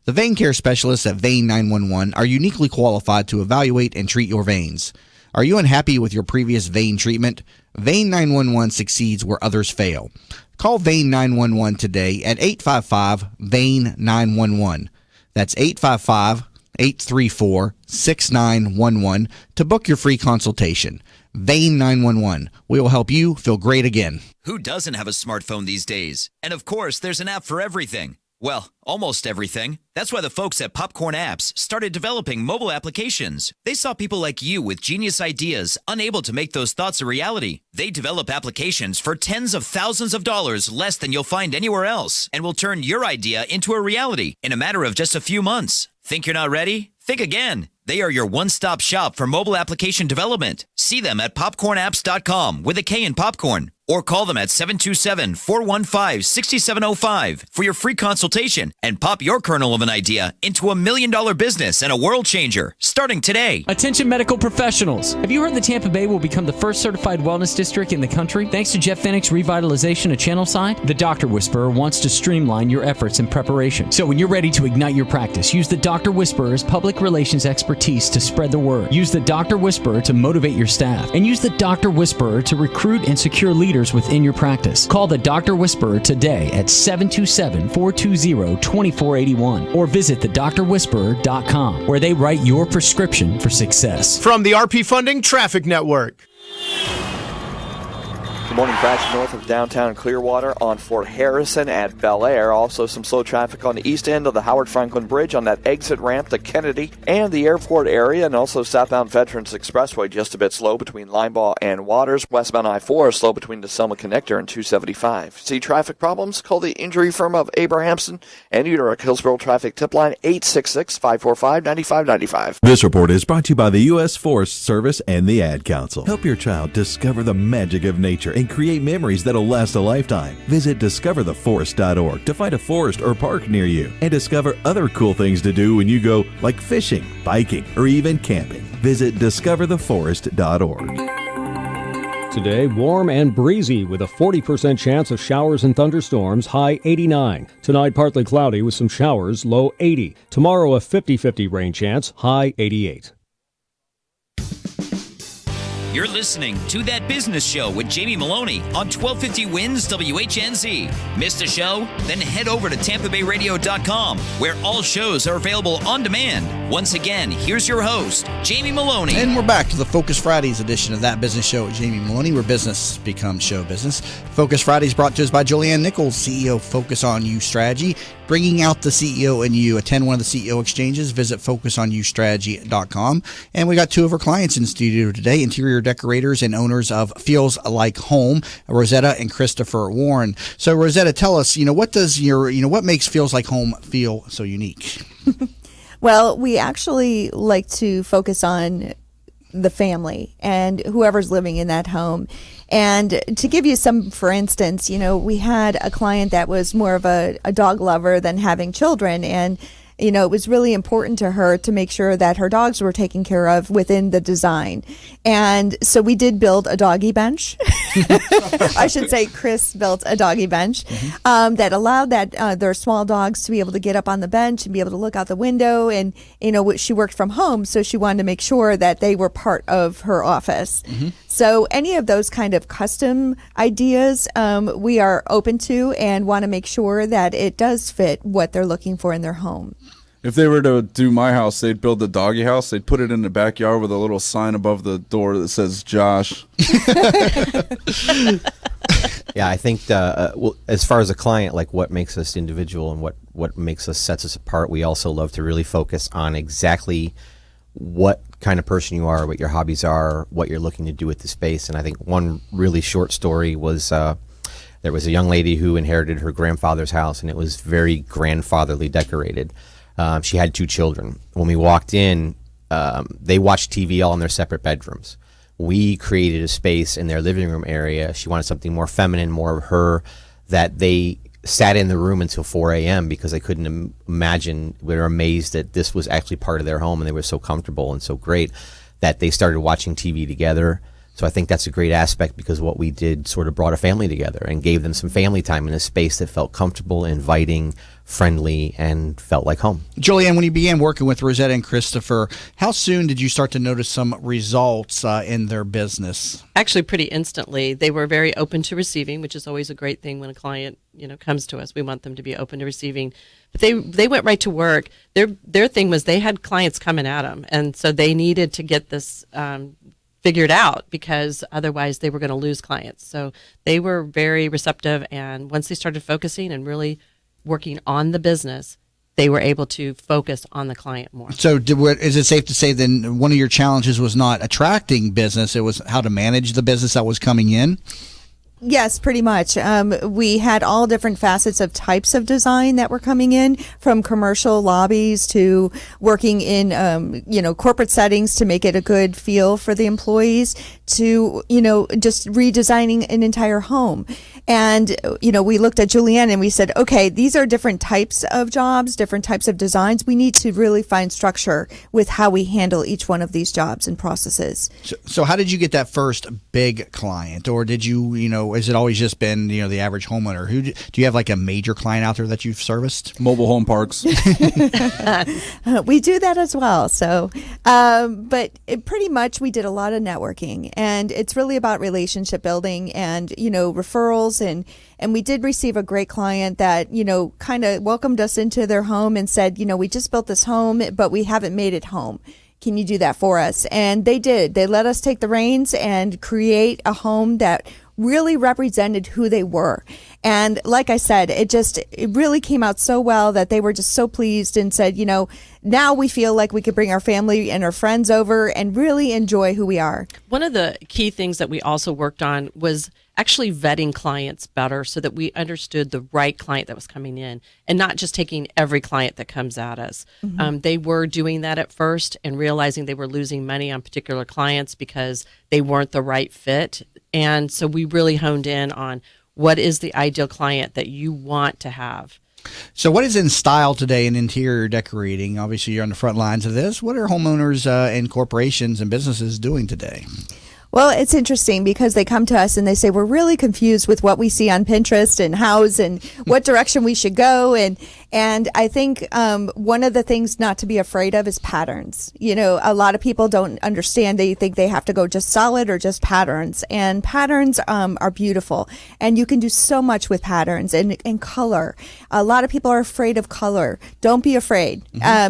The vein care specialists at Vein 911 are uniquely qualified to evaluate and treat your veins. Are you unhappy with your previous vein treatment? Vein 911 succeeds where others fail. Call Vein 911 today at 855-VEIN-911. That's 855-834-6911 to book your free consultation. Vein 911. We will help you feel great again. Who doesn't have a smartphone these days? And of course, there's an app for everything. Well, almost everything. That's why the folks at Popcorn Apps started developing mobile applications. They saw people like you with genius ideas, unable to make those thoughts a reality. They develop applications for tens of thousands of dollars less than you'll find anywhere else, and will turn your idea into a reality in a matter of just a few months. Think you're not ready? Think again. They are your one-stop shop for mobile application development. See them at popcornapps.com with a K in popcorn. Or call them at 727-415-6705 for your free consultation and pop your kernel of an idea into $1 million business and a world changer starting today. Attention medical professionals. Have you heard that Tampa Bay will become the first certified wellness district in the country? Thanks to Jeff Fennick's revitalization of Channelside, the Dr. Whisperer wants to streamline your efforts in preparation. So when you're ready to ignite your practice, use the Dr. Whisperer's public relations expertise to spread the word. Use the Dr. Whisperer to motivate your staff. And use the Dr. Whisperer to recruit and secure leaders within your practice. Call the Dr. Whisperer today at 727-420-2481 or visit thedrwhisperer.com where they write your prescription for success. From the RP Funding Traffic Network. Good morning, crash north of downtown Clearwater on Fort Harrison at Bel Air. Also some slow traffic on the east end of the Howard Franklin Bridge on that exit ramp to Kennedy and the airport area, and also southbound Veterans Expressway just a bit slow between Linebaugh and Waters. Westbound I-4 is slow between the Selma Connector and 275. See traffic problems? Call the injury firm of Abrahamson and Uterick Hillsborough Traffic Tip Line 866-545-9595. This report is brought to you by the U.S. Forest Service and the Ad Council. Help your child discover the magic of nature and create memories that'll last a lifetime. Visit discovertheforest.org to find a forest or park near you and discover other cool things to do when you go, like fishing, biking, or even camping. Visit discovertheforest.org. Today, warm and breezy with a 40% chance of showers and thunderstorms, high 89. Tonight, partly cloudy with some showers, low 80. Tomorrow, a 50-50 rain chance, high 88. You're listening to That Business Show with Jamie Maloney on 1250 Wins WHNZ. Missed a show? Then head over to TampaBayRadio.com, where all shows are available on demand. Once again, here's your host, Jamie Maloney. And we're back to the Focus Fridays edition of That Business Show with Jamie Maloney, where business becomes show business. Focus Fridays brought to us by Julianne Nichols, CEO of Focus on You Strategy, bringing out the CEO in you. Attend one of the CEO exchanges. Visit FocusOnYouStrategy.com. And we got two of our clients in the studio today, interior decorators and owners of Feels Like Home, Rosetta and Christopher Warren. So Rosetta, tell us, what makes Feels Like Home feel so unique? Well, we actually like to focus on the family and whoever's living in that home. And to give you some, for instance, we had a client that was more of a dog lover than having children. And it was really important to her to make sure that her dogs were taken care of within the design. And so we did build a doggy bench. I should say Chris built a doggy bench that allowed their small dogs to be able to get up on the bench and be able to look out the window. And, she worked from home, so she wanted to make sure that they were part of her office. So any of those kind of custom ideas we are open to and want to make sure that it does fit what they're looking for in their home. If they were to do my house, they'd build the doggy house. They'd put it in the backyard with a little sign above the door that says Josh. Yeah, I think as far as a client, like what makes us individual and what makes us, sets us apart, we also love to really focus on exactly what kind of person you are, what your hobbies are, what you're looking to do with the space. And I think one really short story was there was a young lady who inherited her grandfather's house, and it was very grandfatherly decorated. She had 2 children. When we walked in, they watched TV all in their separate bedrooms. We created a space in their living room area. She wanted something more feminine, more of her, that they sat in the room until 4 a.m. because they couldn't imagine. We were amazed that this was actually part of their home, and they were so comfortable and so great that they started watching TV together. So I think that's a great aspect, because what we did sort of brought a family together and gave them some family time in a space that felt comfortable, inviting, friendly, and felt like home. Julianne, when you began working with Rosetta and Christopher, how soon did you start to notice some results in their business? Actually, pretty instantly. They were very open to receiving, which is always a great thing when a client, comes to us. We want them to be open to receiving. But they went right to work. Their thing was they had clients coming at them, and so they needed to get this figured out, because otherwise they were going to lose clients. So they were very receptive, and once they started focusing and really working on the business, they were able to focus on the client more. So is it safe to say then one of your challenges was not attracting business, it was how to manage the business that was coming in? Yes, pretty much. We had all different facets of types of design that were coming in, from commercial lobbies to working in, corporate settings to make it a good feel for the employees, to, just redesigning an entire home. And, we looked at Julianne and we said, okay, these are different types of jobs, different types of designs. We need to really find structure with how we handle each one of these jobs and processes. So how did you get that first big client? Or did you, has it always just been, the average homeowner? Do you have like a major client out there that you've serviced? Mobile home parks. We do that as well. So, but pretty much we did a lot of networking, and it's really about relationship building and, referrals. And we did receive a great client that, kind of welcomed us into their home and said, we just built this home, but we haven't made it home. Can you do that for us? And they did. They let us take the reins and create a home that really represented who they were. And like I said, it really came out so well that they were just so pleased and said, now we feel like we could bring our family and our friends over and really enjoy who we are. One of the key things that we also worked on was actually vetting clients better, so that we understood the right client that was coming in, and not just taking every client that comes at us. Mm-hmm. They were doing that at first and realizing they were losing money on particular clients because they weren't the right fit. And so we really honed in on what is the ideal client that you want to have. So what is in style today in interior decorating? Obviously, you're on the front lines of this. What are homeowners and corporations and businesses doing today? Well, it's interesting because they come to us and they say, we're really confused with what we see on Pinterest and hows and what direction we should go. And I think one of the things not to be afraid of is patterns. A lot of people don't understand. They think they have to go just solid or just patterns. And patterns are beautiful. And you can do so much with patterns and color. A lot of people are afraid of color. Don't be afraid,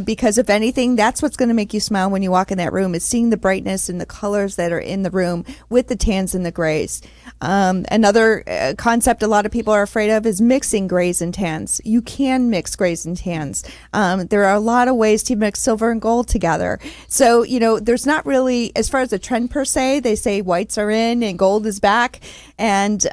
because if anything, that's what's going to make you smile when you walk in that room, is seeing the brightness and the colors that are in the room with the tans and the grays. Another concept a lot of people are afraid of is mixing grays and tans. You can mix grays and tans. There are a lot of ways to mix silver and gold together. So, there's not really, as far as a trend per se, they say whites are in and gold is back, and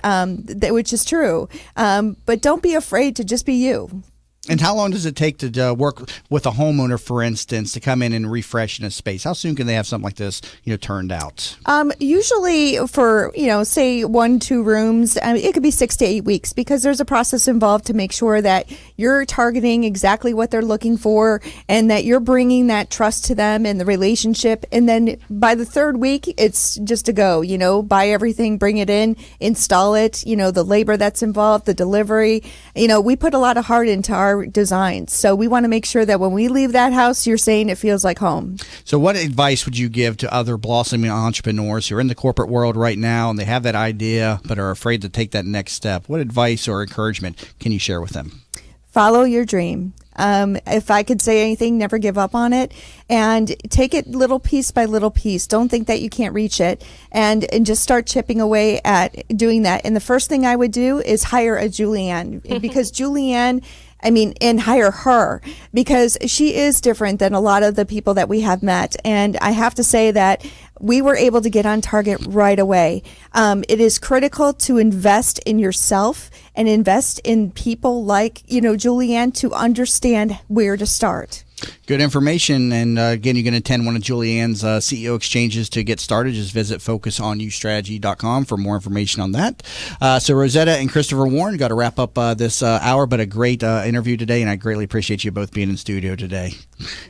which is true. But don't be afraid to just be you. And how long does it take to work with a homeowner, for instance, to come in and refresh in a space? How soon can they have something like this, turned out? Usually for, say 1-2 rooms, it could be 6 to 8 weeks because there's a process involved to make sure that you're targeting exactly what they're looking for and that you're bringing that trust to them and the relationship. And then by the 3rd week, it's just a go, buy everything, bring it in, install it, the labor that's involved, the delivery. We put a lot of heart into our designs. So we want to make sure that when we leave that house, you're saying it feels like home. So what advice would you give to other blossoming entrepreneurs who are in the corporate world right now and they have that idea but are afraid to take that next step? What advice or encouragement can you share with them? Follow your dream. If I could say anything, never give up on it and take it little piece by little piece. Don't think that you can't reach it and just start chipping away at doing that. And the first thing I would do is hire a Julianne because Julianne, and hire her because she is different than a lot of the people that we have met. And I have to say that we were able to get on target right away. It is critical to invest in yourself and invest in people like, Julianne to understand where to start. Good information. And again, you can attend one of Julianne's CEO exchanges to get started. Just visit focusonustrategy.com for more information on that. So Rosetta and Christopher Warren, got to wrap up this hour, but a great interview today, and I greatly appreciate you both being in studio today.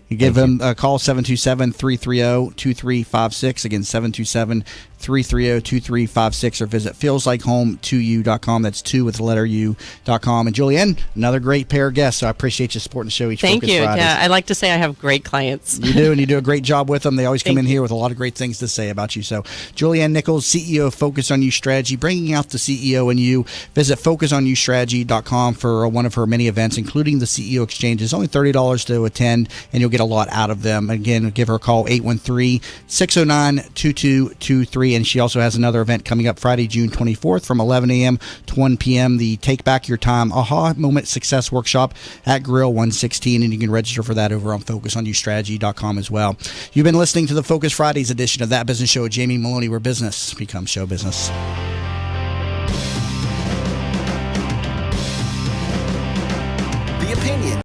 You give them a call, 727-330-2356. Again, 727-330-2356, or visit feelslikehome2u.com. That's 2 with the letter U.com. And Julianne, another great pair of guests, so I appreciate you supporting the show each Thank Focus you. Fridays. Yeah, I like to say I have great clients. You do, and you do a great job with them. They always come in here with a lot of great things to say about you. So Julianne Nichols, CEO of Focus on You Strategy, bringing out the CEO in you. Visit focusonustrategy.com for one of her many events, including the CEO Exchange. It's only $30 to attend, and you'll get a lot out of them. Again, give her a call, 813-609-2223. And she also has another event coming up Friday, June 24th from 11 a.m. to 1 p.m., the Take Back Your Time Aha Moment Success Workshop at Grill 116. And you can register for that over on focusonustrategy.com as well. You've been listening to the Focus Fridays edition of That Business Show with Jamie Maloney, where business becomes show business.